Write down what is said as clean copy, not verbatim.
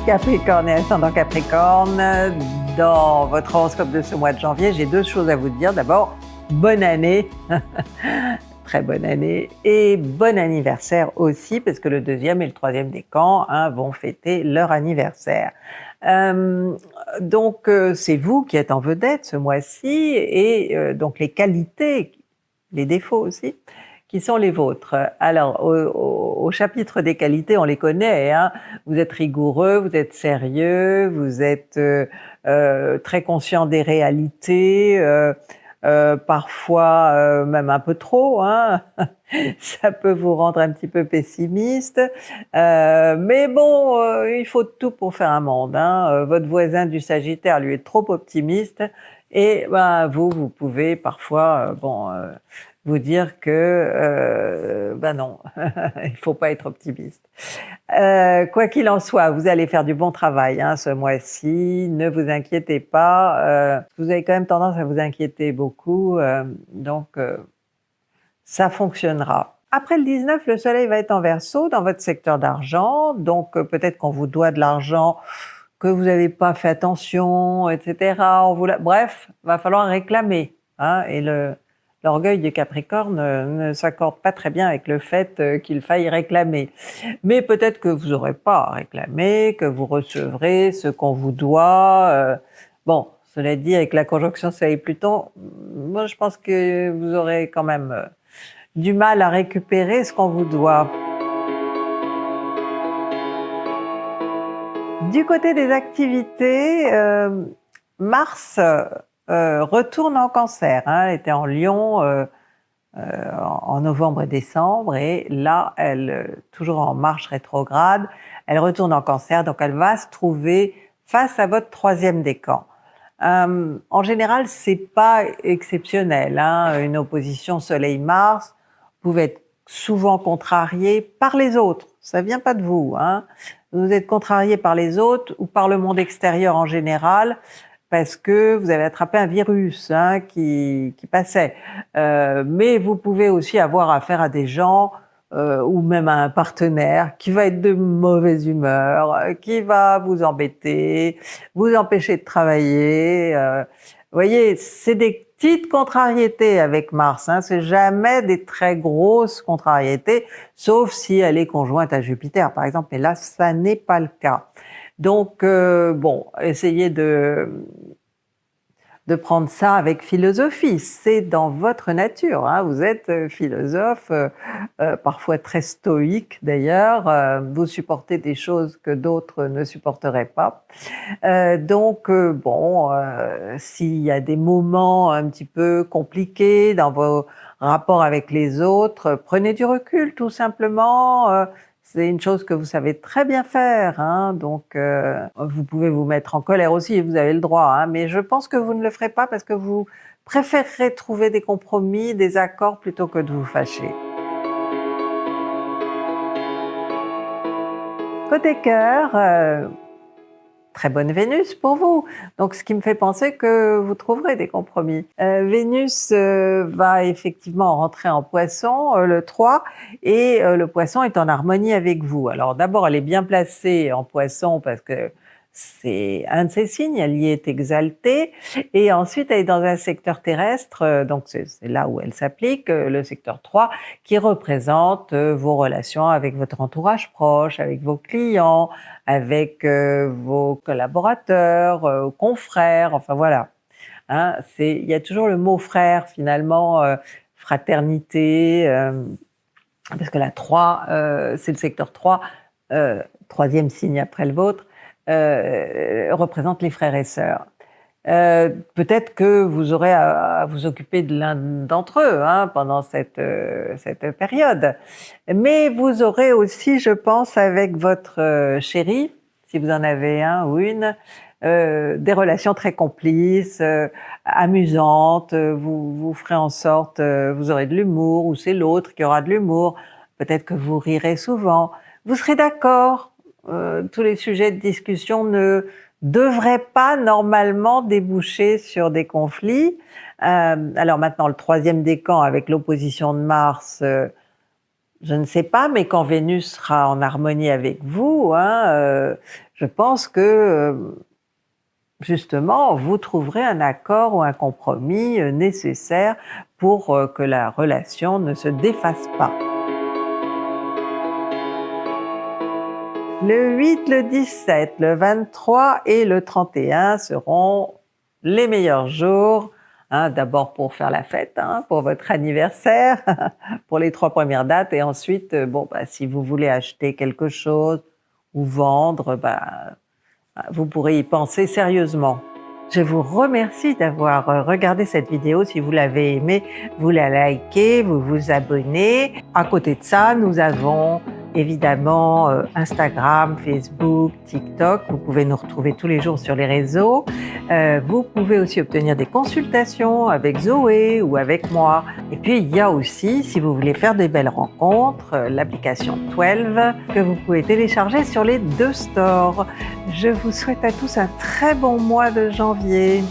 Capricorne et ascendant Capricorne, dans votre horoscope de ce mois de janvier, j'ai deux choses à vous dire. D'abord, bonne année, très bonne année, et bon anniversaire aussi, parce que le deuxième et le troisième décan vont fêter leur anniversaire. Donc, c'est vous qui êtes en vedette ce mois-ci, et donc les qualités, les défauts aussi, qui sont les vôtres. Alors, au chapitre des qualités, on les connaît. Vous êtes rigoureux, vous êtes sérieux, vous êtes très conscient des réalités, parfois même un peu trop. Ça peut vous rendre un petit peu pessimiste. Mais bon, il faut tout pour faire un monde. Votre voisin du Sagittaire, lui, est trop optimiste. Et vous pouvez parfois vous dire que non, il ne faut pas être optimiste. Quoi qu'il en soit, vous allez faire du bon travail ce mois-ci, ne vous inquiétez pas. Vous avez quand même tendance à vous inquiéter beaucoup, donc ça fonctionnera. Après le 19, le soleil va être en Verseau dans votre secteur d'argent, donc peut-être qu'on vous doit de l'argent que vous n'avez pas fait attention, etc. Bref, va falloir réclamer. Et l'orgueil du Capricorne ne s'accorde pas très bien avec le fait qu'il faille réclamer. Mais peut-être que vous n'aurez pas à réclamer, que vous recevrez ce qu'on vous doit. Bon, cela dit, avec la conjonction Soleil-Pluton, moi je pense que vous aurez quand même du mal à récupérer ce qu'on vous doit. Du côté des activités, Mars retourne en Cancer. Elle était en Lion en novembre et décembre, et là, elle, toujours en marche rétrograde, elle retourne en Cancer, donc elle va se trouver face à votre troisième décan. En général, c'est pas exceptionnel. Une opposition Soleil-Mars, vous pouvez être souvent contrarié par les autres. Ça vient pas de vous. Vous êtes contrarié par les autres ou par le monde extérieur en général, parce que vous avez attrapé un virus qui passait. Mais vous pouvez aussi avoir affaire à des gens ou même à un partenaire qui va être de mauvaise humeur, qui va vous embêter, vous empêcher de travailler. Vous voyez, c'est des petites contrariétés avec Mars. C'est jamais des très grosses contrariétés, sauf si elle est conjointe à Jupiter, par exemple. Mais là, ça n'est pas le cas. Donc, essayez de prendre ça avec philosophie. C'est dans votre nature. Vous êtes philosophe, parfois très stoïque d'ailleurs. Vous supportez des choses que d'autres ne supporteraient pas. S'il y a des moments un petit peu compliqués dans vos rapports avec les autres, prenez du recul tout simplement. C'est une chose que vous savez très bien faire, donc vous pouvez vous mettre en colère aussi, vous avez le droit, mais je pense que vous ne le ferez pas parce que vous préférerez trouver des compromis, des accords plutôt que de vous fâcher. Côté cœur, très bonne Vénus pour vous, donc ce qui me fait penser que vous trouverez des compromis. Vénus va effectivement rentrer en Poisson le 3, et le Poisson est en harmonie avec vous. Alors d'abord, elle est bien placée en Poisson parce que c'est un de ses signes, elle y est exaltée, et ensuite elle est dans un secteur terrestre, donc c'est là où elle s'applique, le secteur 3, qui représente vos relations avec votre entourage proche, avec vos clients, avec vos collaborateurs, confrères, enfin voilà. Il y a toujours le mot frère finalement, fraternité, parce que la 3, c'est le secteur 3, troisième signe après le vôtre, représente les frères et sœurs. Peut-être que vous aurez à vous occuper de l'un d'entre eux pendant cette période. Mais vous aurez aussi, je pense, avec votre chéri, si vous en avez un ou une, des relations très complices, amusantes. Vous ferez en sorte, vous aurez de l'humour, ou c'est l'autre qui aura de l'humour. Peut-être que vous rirez souvent. Vous serez d'accord. Tous les sujets de discussion ne devraient pas normalement déboucher sur des conflits. Alors maintenant, le troisième décan avec l'opposition de Mars, Je ne sais pas, mais quand Vénus sera en harmonie avec vous, hein, je pense que justement, vous trouverez un accord ou un compromis nécessaire pour que la relation ne se défasse pas. Le 8, le 17, le 23 et le 31 seront les meilleurs jours. Hein, d'abord pour faire la fête, hein, pour votre anniversaire, pour les 3 premières dates, et ensuite, bon, bah, si vous voulez acheter quelque chose ou vendre, bah, vous pourrez y penser sérieusement. Je vous remercie d'avoir regardé cette vidéo. Si vous l'avez aimée, vous la likez, vous vous abonnez. À côté de ça, nous avons évidemment Instagram, Facebook, TikTok. Vous pouvez nous retrouver tous les jours sur les réseaux. Vous pouvez aussi obtenir des consultations avec Zoé ou avec moi. Et puis il y a aussi, si vous voulez faire des belles rencontres, l'application 12 que vous pouvez télécharger sur les 2 stores. Je vous souhaite à tous un très bon mois de janvier.